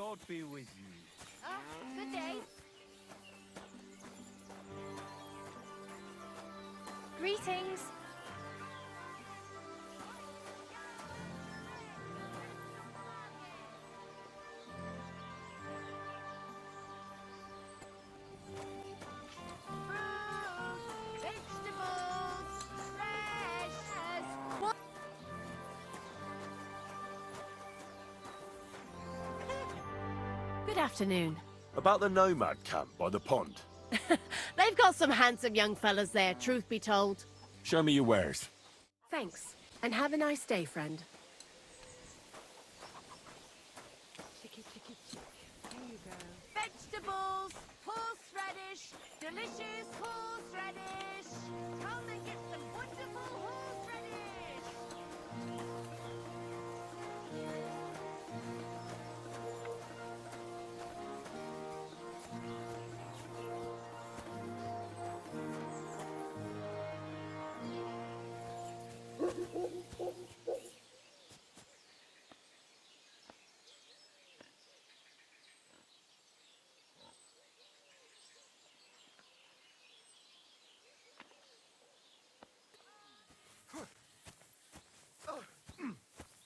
God be with you. Good day. Greetings. Vegetables, fresh. What? Good afternoon. About the nomad camp by the pond. They've got some handsome young fellas there, truth be told. Show me your wares. Thanks, and have a nice day, friend. Here you go. Vegetables, horseradish, delicious horseradish. Come and get some wonderful horseradish.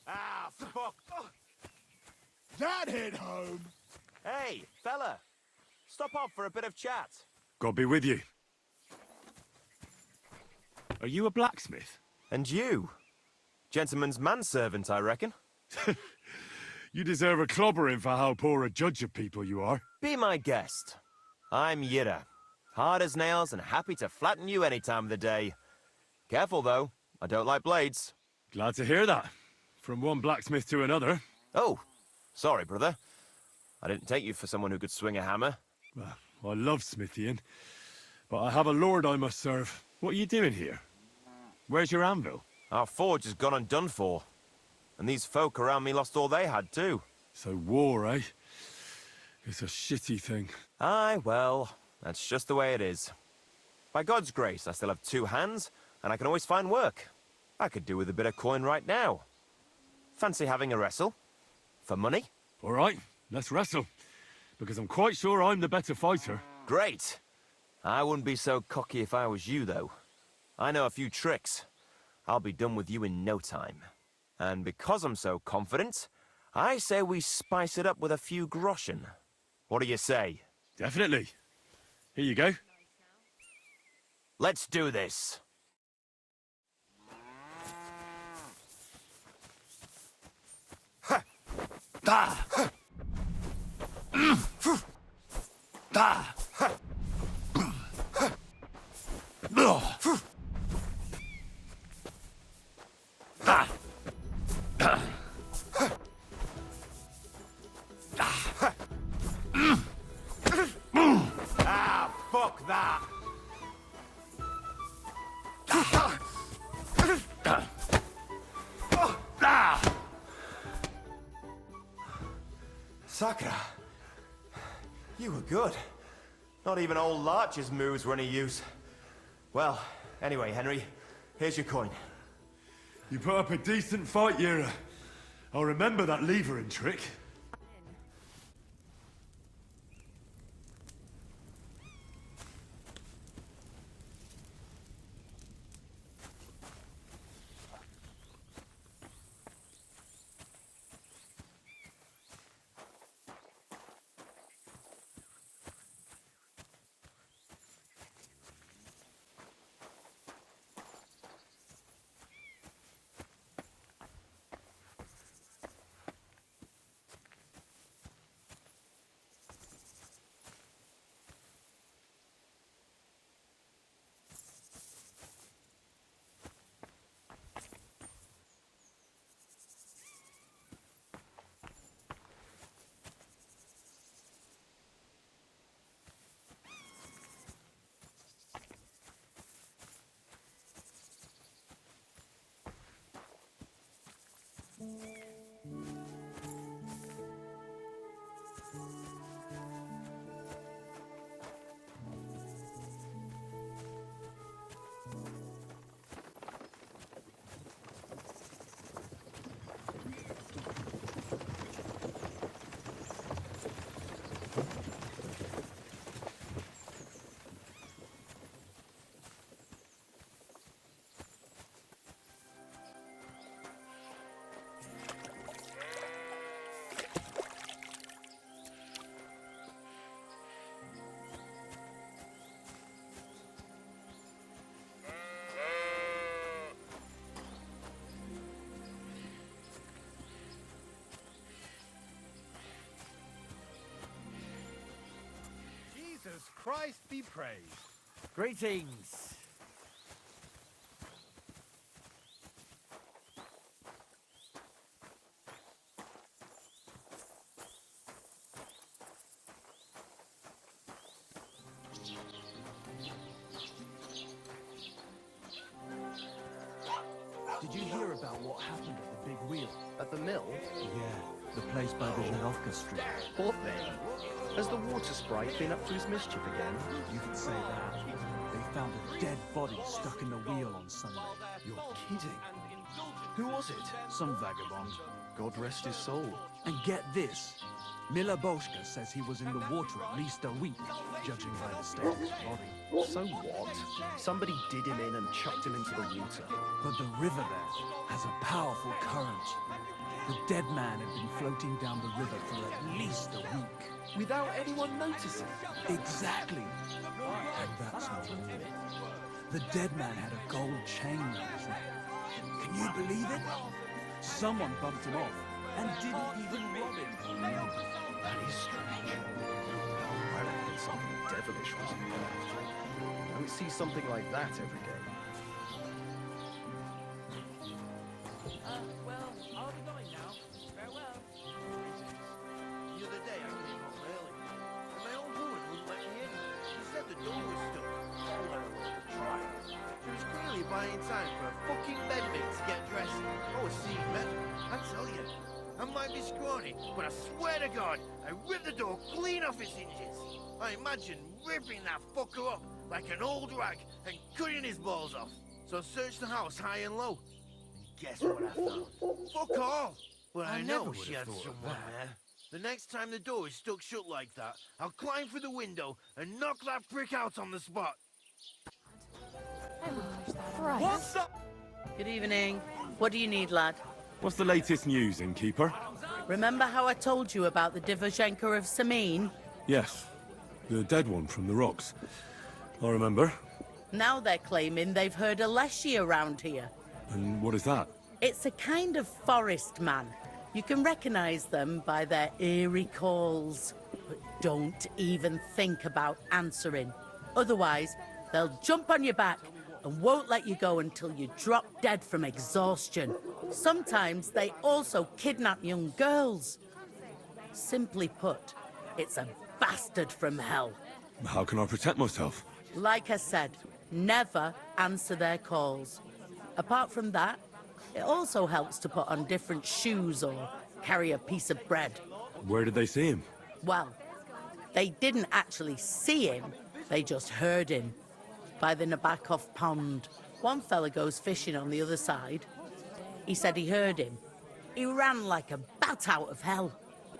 Ah, fuck! That hit home. Hey, fella! Stop off for a bit of chat. God be with you. Are you a blacksmith? And you? Gentleman's manservant, I reckon. You deserve a clobbering for how poor a judge of people you are. Be my guest. I'm Yira. Hard as nails and happy to flatten you any time of the day. Careful, though. I don't like blades. Glad to hear that. From one blacksmith to another. Oh, sorry, brother. I didn't take you for someone who could swing a hammer. Well, I love smithying, but I have a lord I must serve. What are you doing here? Where's your anvil? Our forge has gone undone for. And these folk around me lost all they had, too. So war, eh? It's a shitty thing. Aye, well, that's just the way it is. By God's grace, I still have two hands, and I can always find work. I could do with a bit of coin right now. Fancy having a wrestle? For money? All right, let's wrestle. Because I'm quite sure I'm the better fighter. Great! I wouldn't be so cocky if I was you, though. I know a few tricks. I'll be done with you in no time. And because I'm so confident, I say we spice it up with a few groschen. What do you say? Definitely. Here you go. Let's do this! Ah, fuck that! Sakura, you were good. Not even old Larcher's moves were any use. Well, anyway, Henry, here's your coin. You put up a decent fight, Yira. I'll remember that levering trick. Jesus Christ be praised. Greetings. Did you hear about what happened at the big wheel? At the mill? Yeah, the place by the Zherovka Street. What then? Has the water sprite been up to his mischief again? You could say that. They found a dead body stuck in the wheel on Sunday. You're kidding. Who was it? Some vagabond. God rest his soul. And get this. Miller Boschka says he was in the water at least a week, judging by the state of his body. So what? Somebody did him in and chucked him into the water. But the river there has a powerful current. The dead man had been floating down the river for at least a week. Without anyone noticing? Exactly. And that's not all. The dead man had a gold chain around his neck. Can you believe it? Someone bumped him off and didn't even rob him. That is strange. I reckon something devilish was involved. I don't see something like that every day. Well, I'll be going now. Farewell. The other day I came home early, and my old woman wouldn't let me in. She said the door was stuck. Told her I would try. She was clearly buying time for a fucking bedmate to get dressed. I was seeing men. I tell you, I might be scrawny, but I swear to God, I ripped the door clean off its hinges. I imagine ripping that fucker up like an old rag and cutting his balls off. So I searched the house high and low. And guess what I found? Fuck all! But I know she had someone there. The next time the door is stuck shut like that, I'll climb through the window and knock that prick out on the spot. What's up? Good evening. What do you need, lad? What's the latest news, innkeeper? Remember how I told you about the Divoshenko of Samin? Yes, the dead one from the rocks. I remember. Now they're claiming they've heard a leshy around here. And what is that? It's a kind of forest man. You can recognize them by their eerie calls. But don't even think about answering. Otherwise, they'll jump on your back and won't let you go until you drop dead from exhaustion. Sometimes they also kidnap young girls. Simply put, it's a bastard from hell. How can I protect myself? Like I said, never answer their calls. Apart from that, it also helps to put on different shoes or carry a piece of bread. Where did they see him? Well, they didn't actually see him, they just heard him. By the Nabokov pond. One fella goes fishing on the other side. He said he heard him. He ran like a bat out of hell.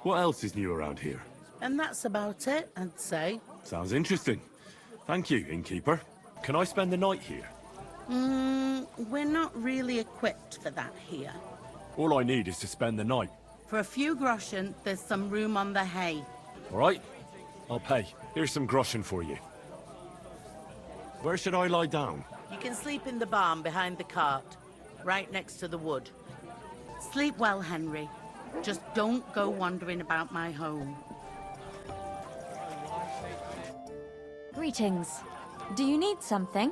What else is new around here? And that's about it, I'd say. Sounds interesting. Thank you, innkeeper. Can I spend the night here? We're not really equipped for that here. All I need is to spend the night. For a few groschen, there's some room on the hay. All right? I'll pay. Here's some groschen for you. Where should I lie down? You can sleep in the barn behind the cart, right next to the wood. Sleep well, Henry. Just don't go wandering about my home. Greetings. Do you need something?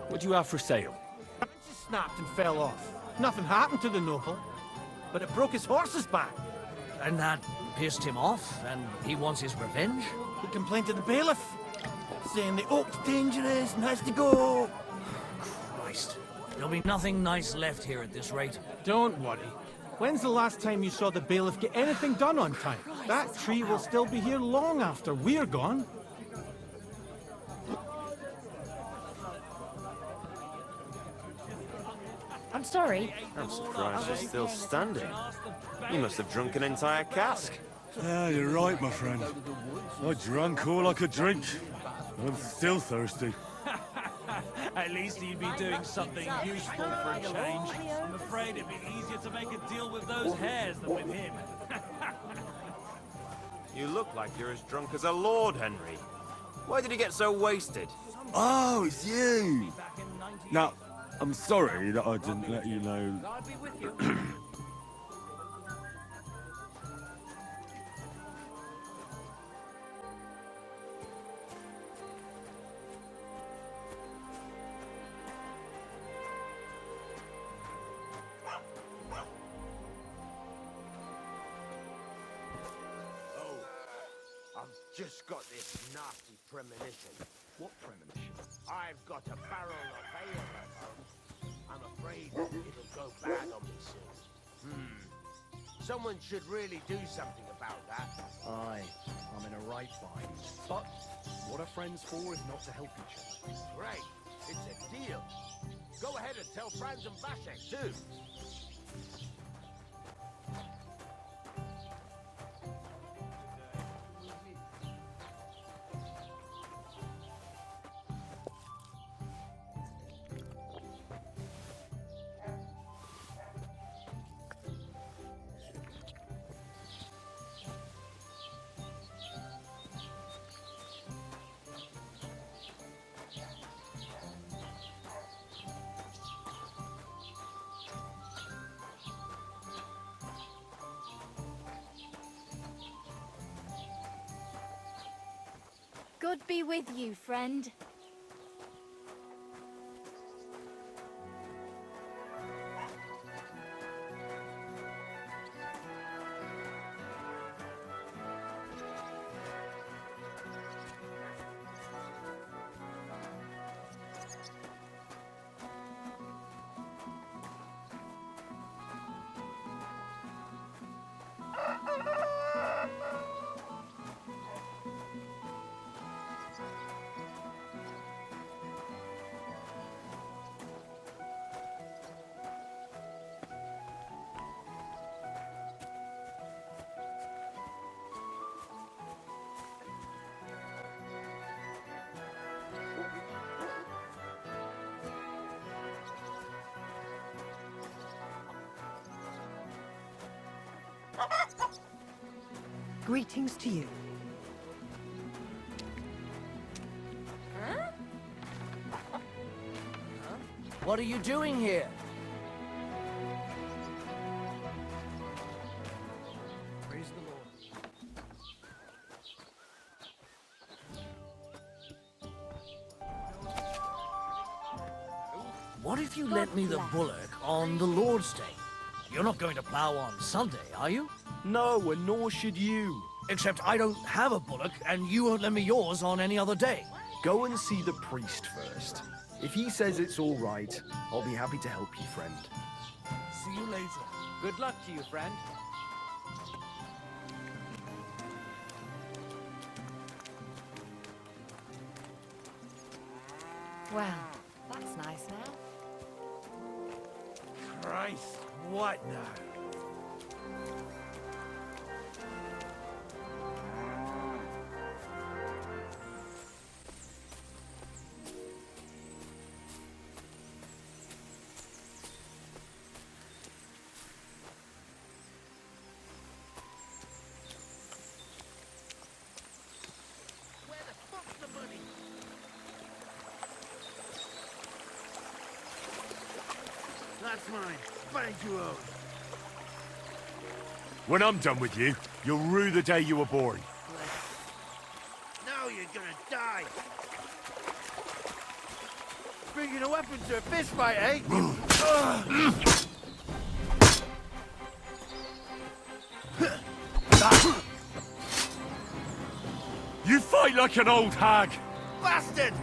What do you have for sale? Just snapped and fell off. Nothing happened to the noble, but it broke his horse's back. And that pissed him off, and he wants his revenge? He complained to the bailiff, saying the oak's dangerous and has to go. Christ. There'll be nothing nice left here at this rate. Don't worry. When's the last time you saw the bailiff get anything done on time? That tree will still be here long after we're gone. I'm sorry. I'm surprised you're still standing. You must have drunk an entire cask. Yeah, you're right, my friend. I drank all I could drink. And I'm still thirsty. At least he'd be doing something useful for a change. I'm afraid it'd be easier to make a deal with those hares than with him. You look like you're as drunk as a lord, Henry. Why did you get so wasted? Oh, it's you! Now, I'm sorry that I didn't let you know. I'll be with you. I've just got this nasty premonition. What premonition? I've got a barrel of ale at home. I'm afraid it'll go bad on me soon. Someone should really do something about that. Aye, I'm in a right bind. But what are friends for if not to help each other? Great, it's a deal. Go ahead and tell Franz and Vasek too. God be with you, friend. Greetings to you. What are you doing here? Praise the Lord. What if you lent me the bullock on the Lord's Day? You're not going to plough on Sunday, are you? No, and nor should you. Except I don't have a bullock, and you won't lend me yours on any other day. Go and see the priest first. If he says it's all right, I'll be happy to help you, friend. See you later. Good luck to you, friend. Well, that's nice now. Christ, what now? Where the fuck's the money? That's mine. Thank you, Owen. When I'm done with you, you'll rue the day you were born. Now you're gonna die. Bringing a weapon to a fist fight, eh? You fight like an old hag! Bastard!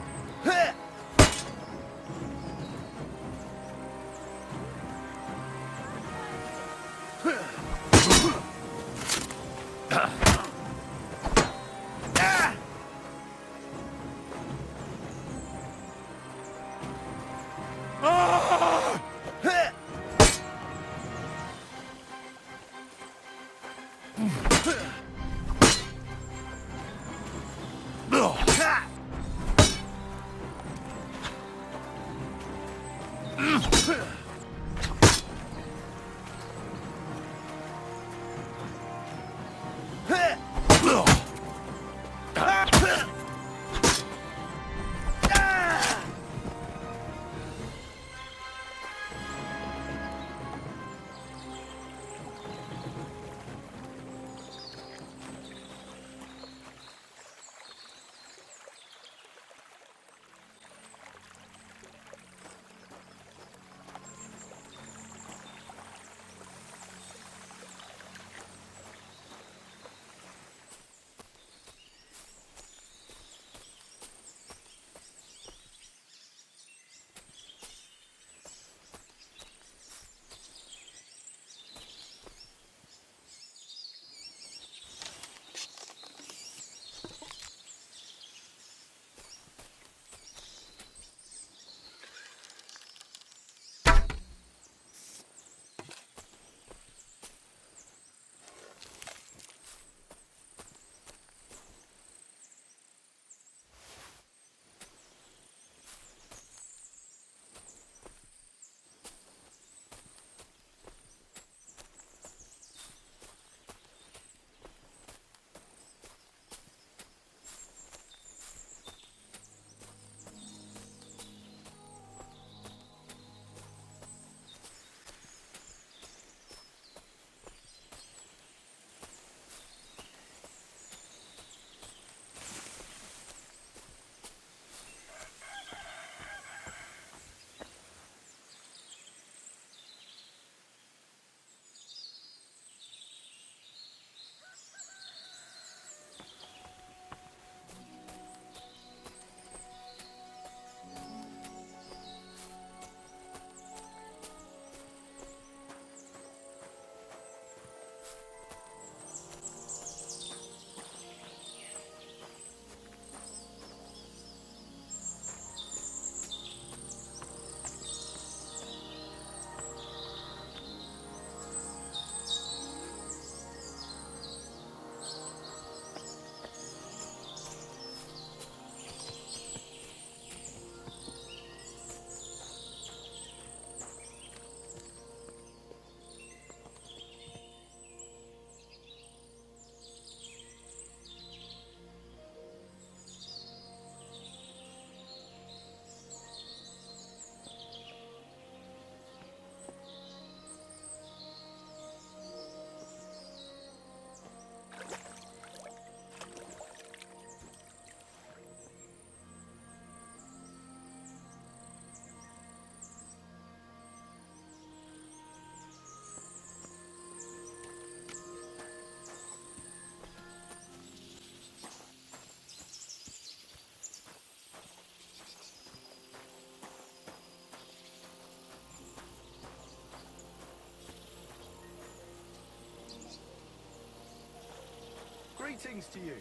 Greetings to you.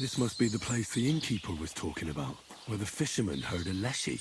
This must be the place the innkeeper was talking about, where the fisherman heard a leshy.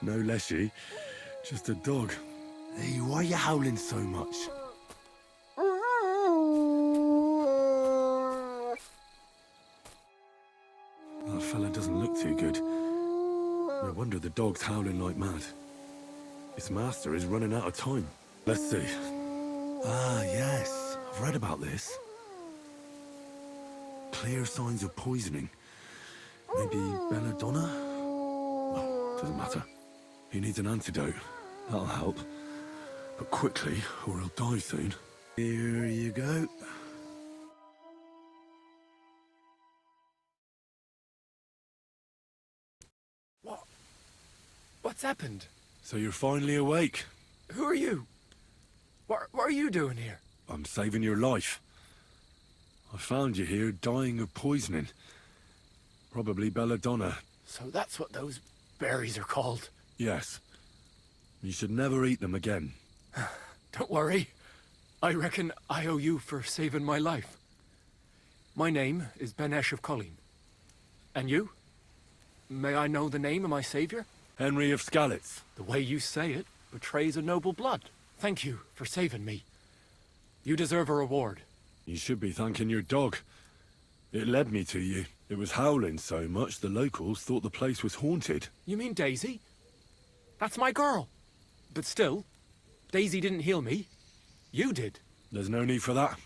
No Leshy, just a dog. Hey, why are you howling so much? That fella doesn't look too good. No wonder the dog's howling like mad. His master is running out of time. Let's see. Ah, yes. I've read about this. Clear signs of poisoning. Maybe belladonna? Well, doesn't matter. He needs an antidote. That'll help. But quickly, or he'll die soon. Here you go. What's happened? So you're finally awake? Who are you? What are you doing here? I'm saving your life. I found you here dying of poisoning. Probably belladonna. So that's what those berries are called. Yes. You should never eat them again. Don't worry. I reckon I owe you for saving my life. My name is Benesh of Colleen. And you? May I know the name of my savior? Henry of Skalitz. The way you say it betrays a noble blood. Thank you for saving me. You deserve a reward. You should be thanking your dog. It led me to you. It was howling so much the locals thought the place was haunted. You mean Daisy? That's my girl. But still, Daisy didn't heal me. You did. There's no need for that.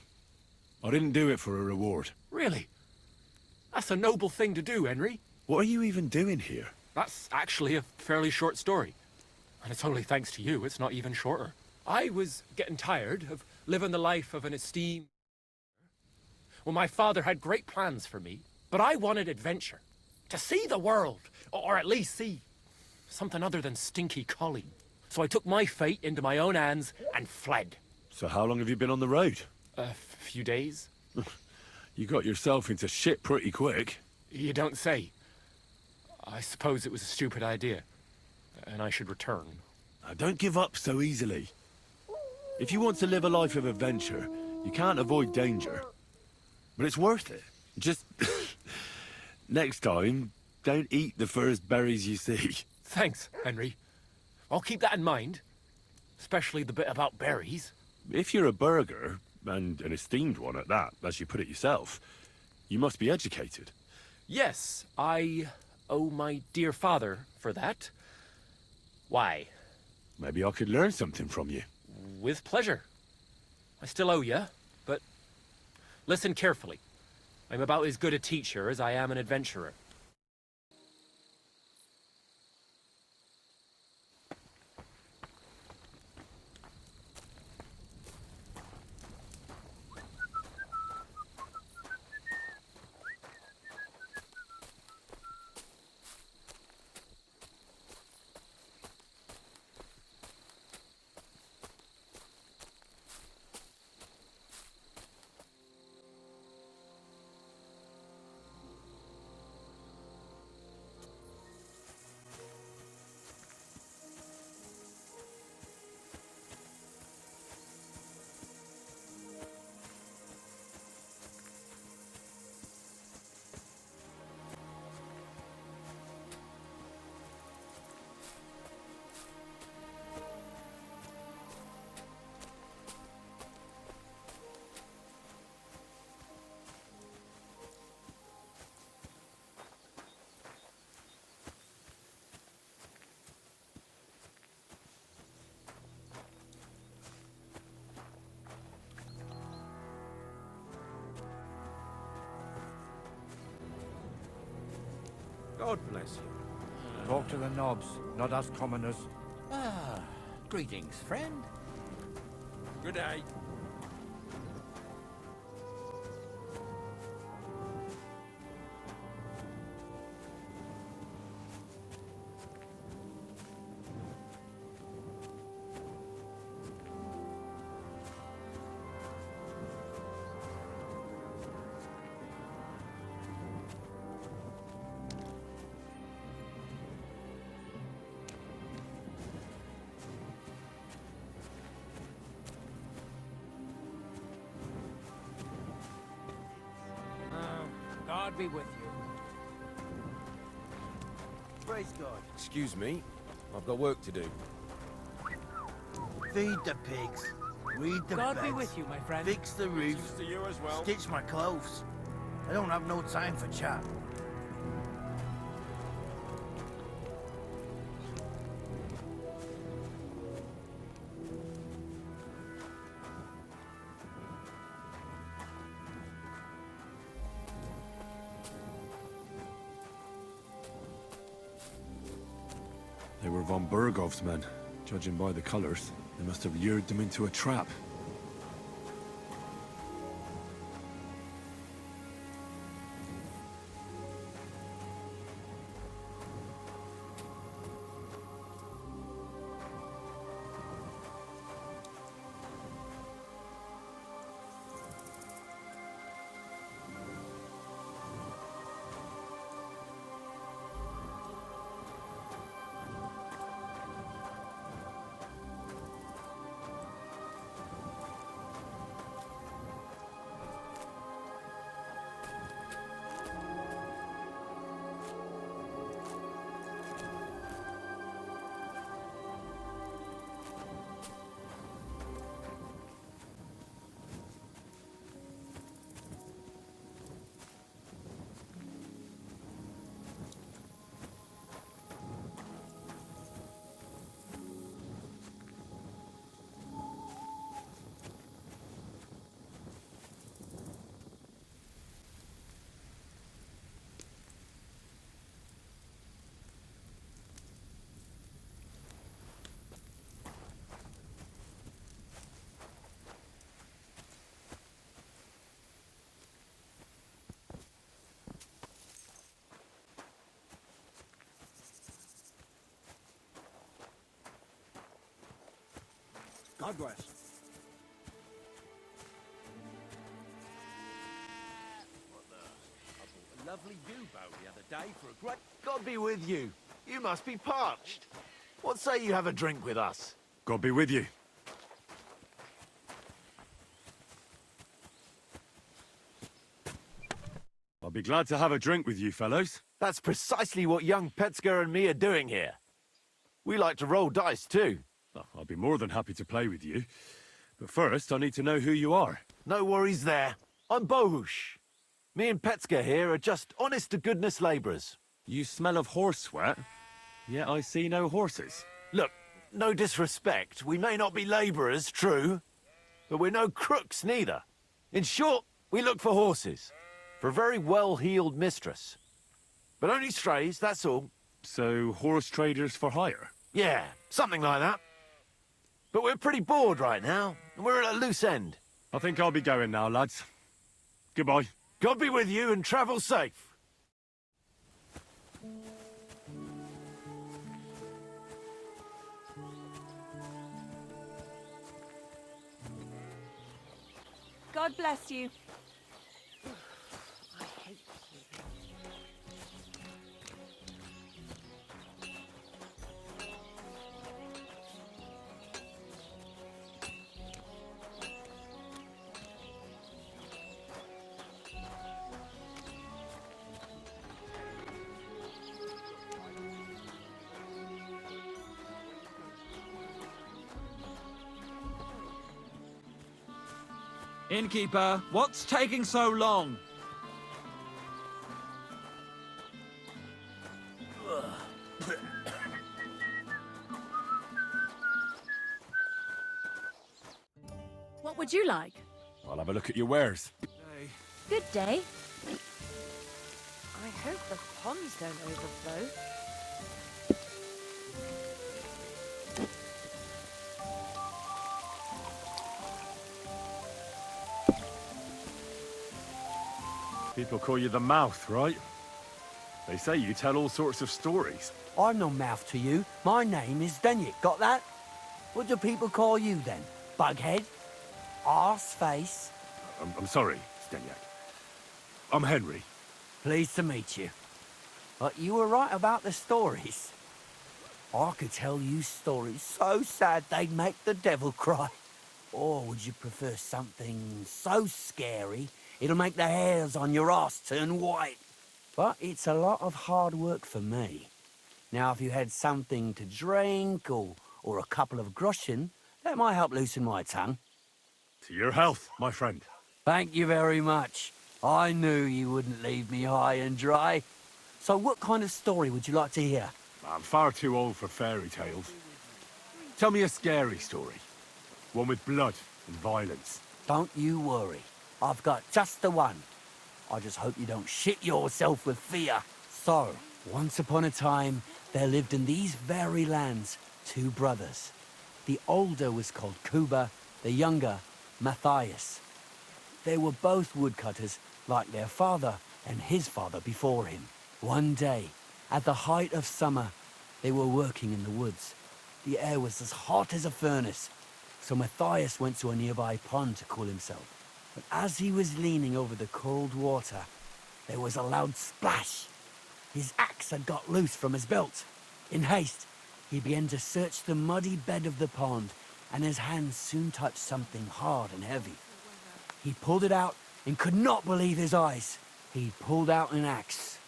I didn't do it for a reward. Really? That's a noble thing to do, Henry. What are you even doing here? That's actually a fairly short story. And it's only thanks to you, it's not even shorter. I was getting tired of living the life of an esteemed... Well, my father had great plans for me, but I wanted adventure. To see the world, or at least see something other than stinky Colleen. So I took my fate into my own hands and fled. So how long have you been on the road? A few days. You got yourself into shit pretty quick. You don't say. I suppose it was a stupid idea, and I should return. Now, don't give up so easily. If you want to live a life of adventure, you can't avoid danger. But it's worth it. Just... next time, don't eat the first berries you see. Thanks, Henry. I'll keep that in mind. Especially the bit about berries. If you're a burgher, and an esteemed one at that, as you put it yourself, you must be educated. Yes, I owe my dear father for that. Why? Maybe I could learn something from you. With pleasure. I still owe you, but listen carefully. I'm about as good a teacher as I am an adventurer. God bless you. Talk to the knobs, not us commoners. Ah, greetings, friend. Good day. God be with you. Praise God. Excuse me. I've got work to do. Feed the pigs. Weed the God beds. be with you, my friend. Fix the roof. To you as well. Stitch my clothes. I don't have no time for chat. They were von Bergov's men. Judging by the colors, they must have lured them into a trap. God bless. A lovely dewbow the other day for a great... God be with you. You must be parched. What say you have a drink with us? God be with you. I'll be glad to have a drink with you, fellows. That's precisely what young Petsker and me are doing here. We like to roll dice too. Oh, I'll be more than happy to play with you. But first, I need to know who you are. No worries there. I'm Bohush. Me and Petsker here are just honest-to-goodness labourers. You smell of horse sweat, yet I see no horses. Look, no disrespect. We may not be labourers, true, but we're no crooks neither. In short, we look for horses. For a very well-heeled mistress. But only strays, that's all. So, horse traders for hire? Yeah, something like that. But we're pretty bored right now, and we're at a loose end. I think I'll be going now, lads. Goodbye. God be with you and travel safe. God bless you. Innkeeper, what's taking so long? What would you like? I'll have a look at your wares. Good day. I hope the ponds don't overflow. People call you the Mouth, right? They say you tell all sorts of stories. I'm no mouth to you. My name is Dunyek, got that? What do people call you then? Bughead? Arseface? I'm sorry, Stenyak. I'm Henry. Pleased to meet you. But you were right about the stories. I could tell you stories so sad they'd make the devil cry. Or would you prefer something so scary it'll make the hairs on your ass turn white? But it's a lot of hard work for me. Now, if you had something to drink or a couple of groschen, that might help loosen my tongue. To your health, my friend. Thank you very much. I knew you wouldn't leave me high and dry. So what kind of story would you like to hear? I'm far too old for fairy tales. Tell me a scary story. One with blood and violence. Don't you worry. I've got just the one. I just hope you don't shit yourself with fear. So, once upon a time, there lived in these very lands 2 brothers. The older was called Kuba, the younger, Matthias. They were both woodcutters, like their father and his father before him. One day, at the height of summer, they were working in the woods. The air was as hot as a furnace, so Matthias went to a nearby pond to cool himself. But as he was leaning over the cold water, there was a loud splash. His axe had got loose from his belt. In haste, he began to search the muddy bed of the pond, and his hands soon touched something hard and heavy. He pulled it out and could not believe his eyes. He pulled out an axe.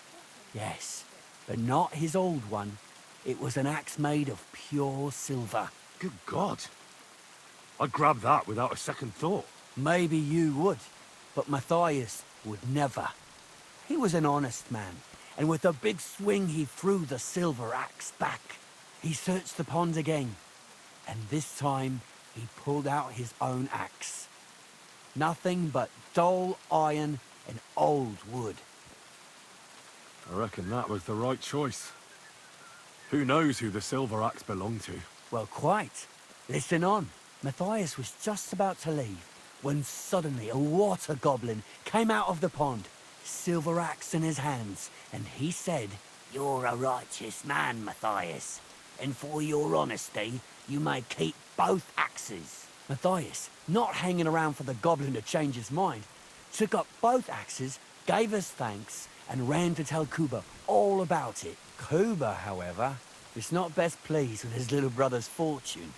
Yes, but not his old one. It was an axe made of pure silver. Good God. I'd grab that without a second thought. Maybe you would, but Matthias would never. He was an honest man, and with a big swing he threw the silver axe back. He searched the pond again, and this time he pulled out his own axe. Nothing but dull iron and old wood. I reckon that was the right choice. Who knows who the silver axe belonged to? Well, quite. Listen on. Matthias was just about to leave when suddenly a water goblin came out of the pond, silver axe in his hands, and he said, "You're a righteous man, Matthias, and for your honesty, you may keep both axes." Matthias, not hanging around for the goblin to change his mind, took up both axes, gave us thanks, and ran to tell Kuba all about it. Kuba, however, was not best pleased with his little brother's fortune.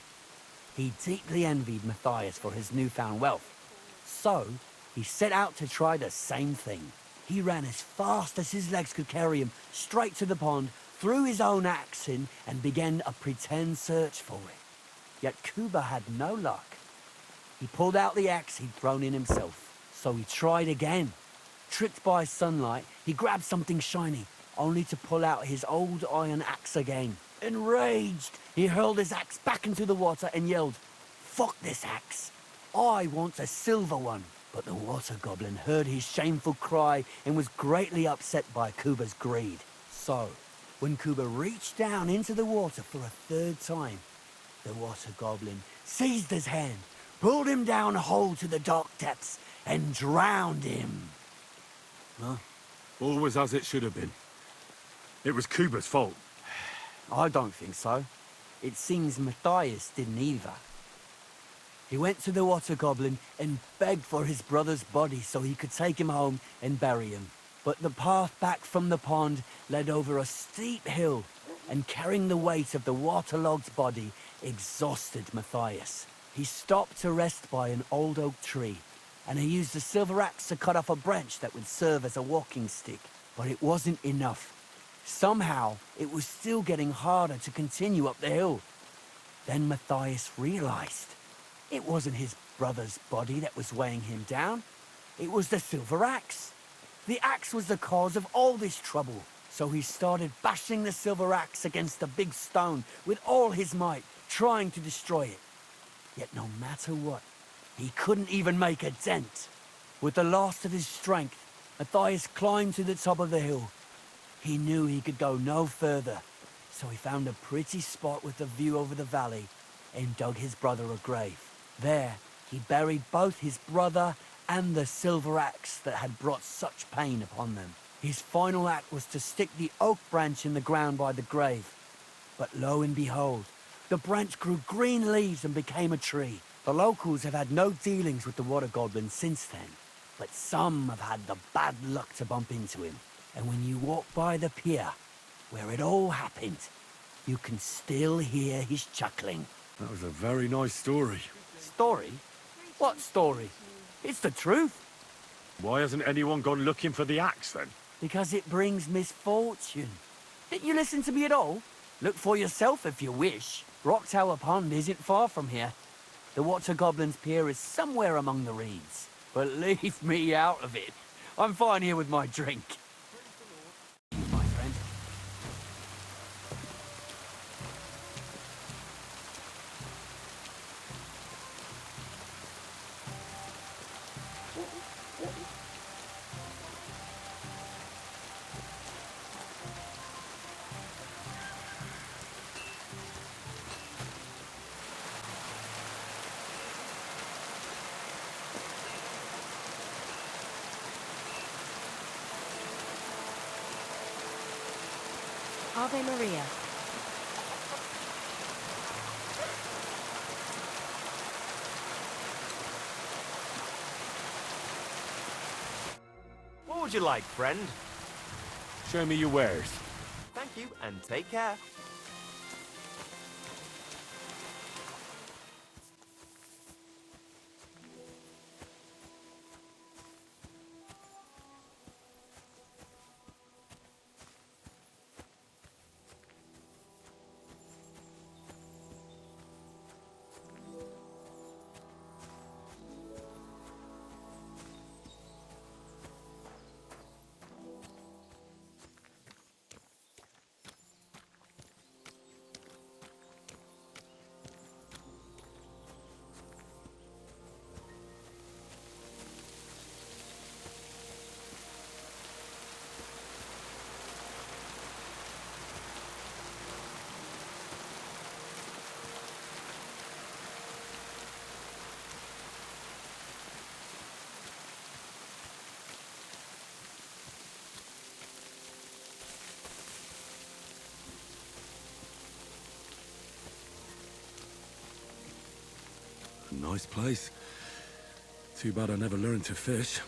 He deeply envied Matthias for his newfound wealth. So, he set out to try the same thing. He ran as fast as his legs could carry him straight to the pond, threw his own axe in, and began a pretend search for it. Yet Kuba had no luck. He pulled out the axe he'd thrown in himself. So he tried again. Tricked by sunlight, he grabbed something shiny, only to pull out his old iron axe again. Enraged, he hurled his axe back into the water and yelled, "Fuck this axe! I want a silver one." But the water goblin heard his shameful cry and was greatly upset by Kuba's greed. So, when Kuba reached down into the water for a 3rd time, the water goblin seized his hand, pulled him down whole to the dark depths, and drowned him. Huh? All was as it should have been. It was Kuba's fault. I don't think so. It seems Matthias didn't either. He went to the water goblin and begged for his brother's body so he could take him home and bury him. But the path back from the pond led over a steep hill, and carrying the weight of the waterlogged body exhausted Matthias. He stopped to rest by an old oak tree, and he used a silver axe to cut off a branch that would serve as a walking stick. But it wasn't enough. Somehow, it was still getting harder to continue up the hill. Then Matthias realized it wasn't his brother's body that was weighing him down. It was the silver axe. The axe was the cause of all this trouble. So he started bashing the silver axe against the big stone with all his might, trying to destroy it. Yet no matter what, he couldn't even make a dent. With the last of his strength, Matthias climbed to the top of the hill. He knew he could go no further, so he found a pretty spot with a view over the valley and dug his brother a grave. There, he buried both his brother and the silver axe that had brought such pain upon them. His final act was to stick the oak branch in the ground by the grave. But lo and behold, the branch grew green leaves and became a tree. The locals have had no dealings with the water goblin since then, but some have had the bad luck to bump into him. And when you walk by the pier, where it all happened, you can still hear his chuckling. That was a very nice story. Story? What story? It's the truth. Why hasn't anyone gone looking for the axe then? Because it brings misfortune. Didn't you listen to me at all? Look for yourself if you wish. Rock Tower Pond isn't far from here. The Water Goblin's Pier is somewhere among the reeds. But leave me out of it. I'm fine here with my drink. My friend. Ave Maria. What would you like, friend? Show me your wares. Thank you, and take care. Nice place. Too bad I never learned to fish.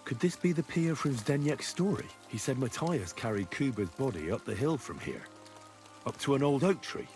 Could this be the pier from Zdeněk's story? He said Matthias carried Kuba's body up the hill from here, up to an old oak tree.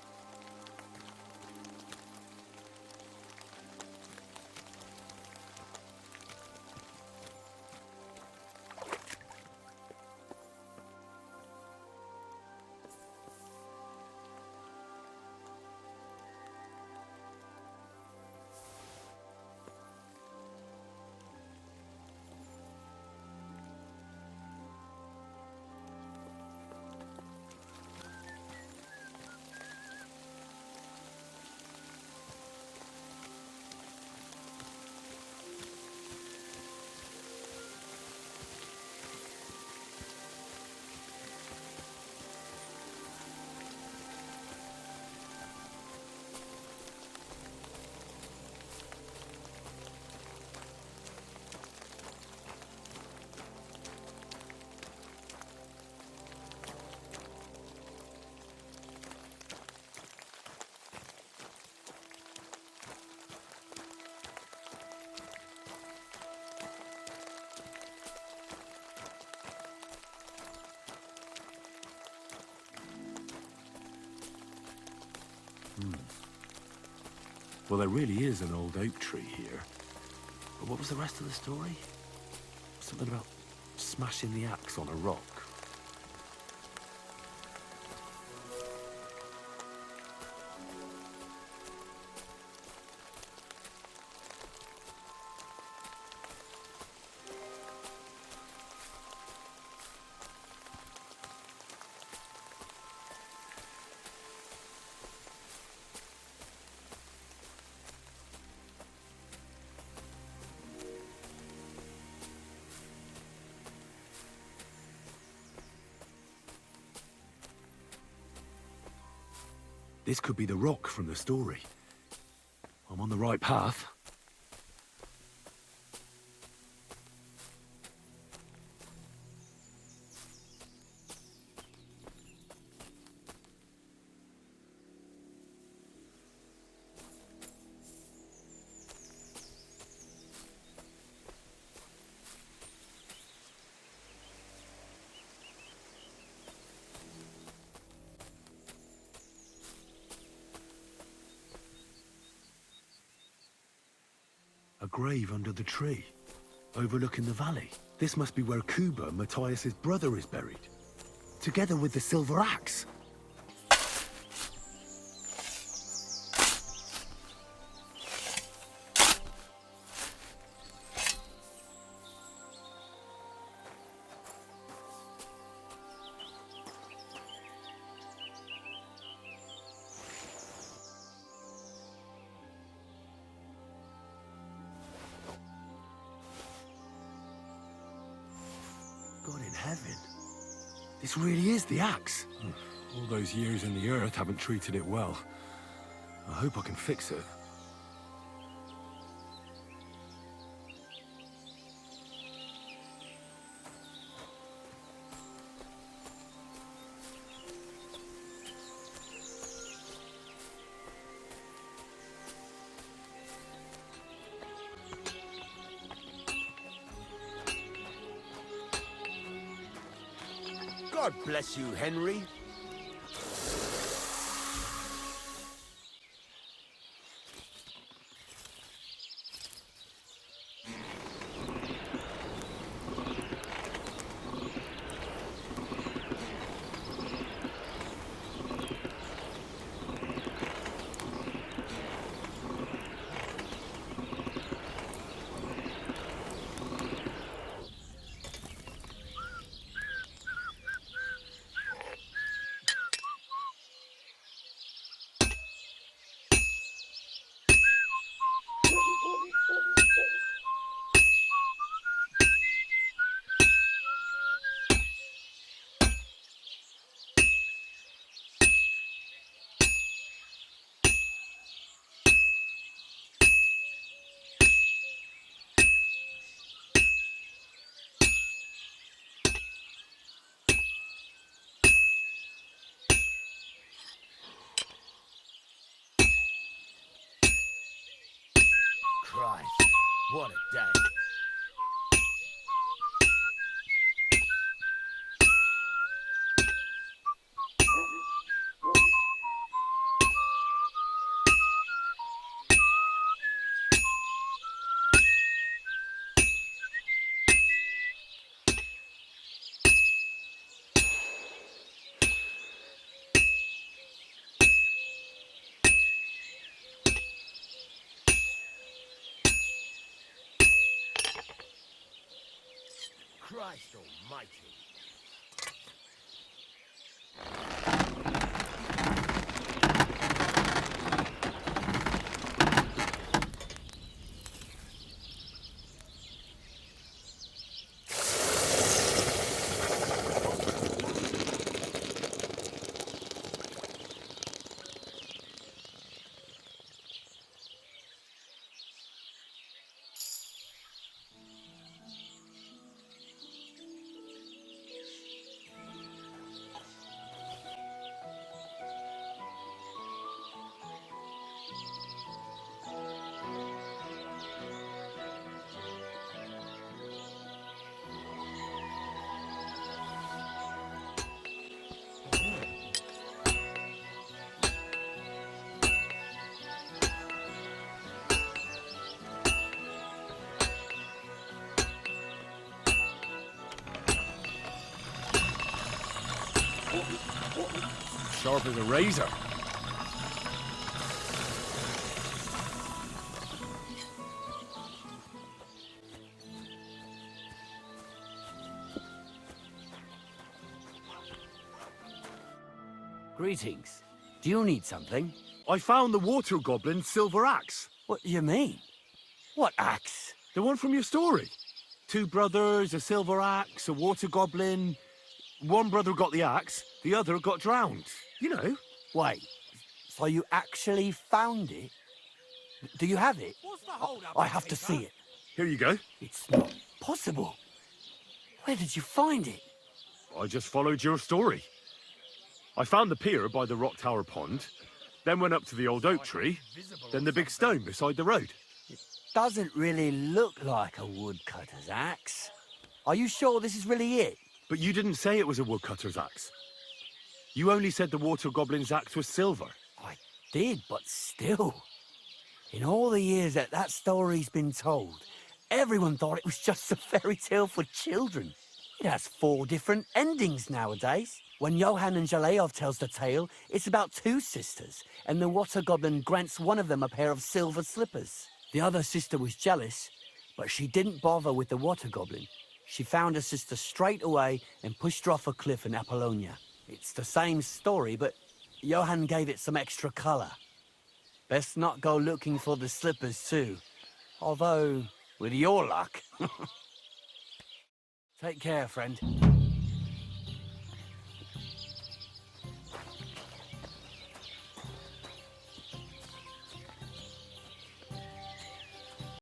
Well, there really is an old oak tree here. But what was the rest of the story? Something about smashing the axe on a rock. This could be the rock from the story. I'm on the right path. A grave under the tree, overlooking the valley. This must be where Kuba, Matthias's brother, is buried, together with the silver axe. God in heaven. This really is the axe. All those years in the earth haven't treated it well. I hope I can fix it. God bless you, Henry. Christ, what a day. Christ almighty. Sharp as a razor. Greetings. Do you need something? I found the water goblin's silver axe. What do you mean? What axe? The one from your story. Two brothers, a silver axe, a water goblin. One brother got the axe, the other got drowned. You know. Wait, So you actually found it? Do you have it? What's the hold-up? I have to see it. Here you go. It's not possible. Where did you find it? I just followed your story. I found the pier by the Rock Tower Pond, then went up to the old oak tree, then the big stone beside the road. Doesn't really look like a woodcutter's axe. Are you sure this is really it? But you didn't say it was a woodcutter's axe. You only said the water goblin's axe was silver. I did, but still. In all the years that that story's been told, everyone thought it was just a fairy tale for children. It has 4 different endings nowadays. When Johann and Jaleov tells the tale, it's about 2 sisters, and the water goblin grants one of them a pair of silver slippers. The other sister was jealous, but she didn't bother with the water goblin. She found her sister straight away and pushed her off a cliff in Apollonia. It's the same story, but Johann gave it some extra colour. Best not go looking for the slippers too. Although, with your luck. Take care, friend.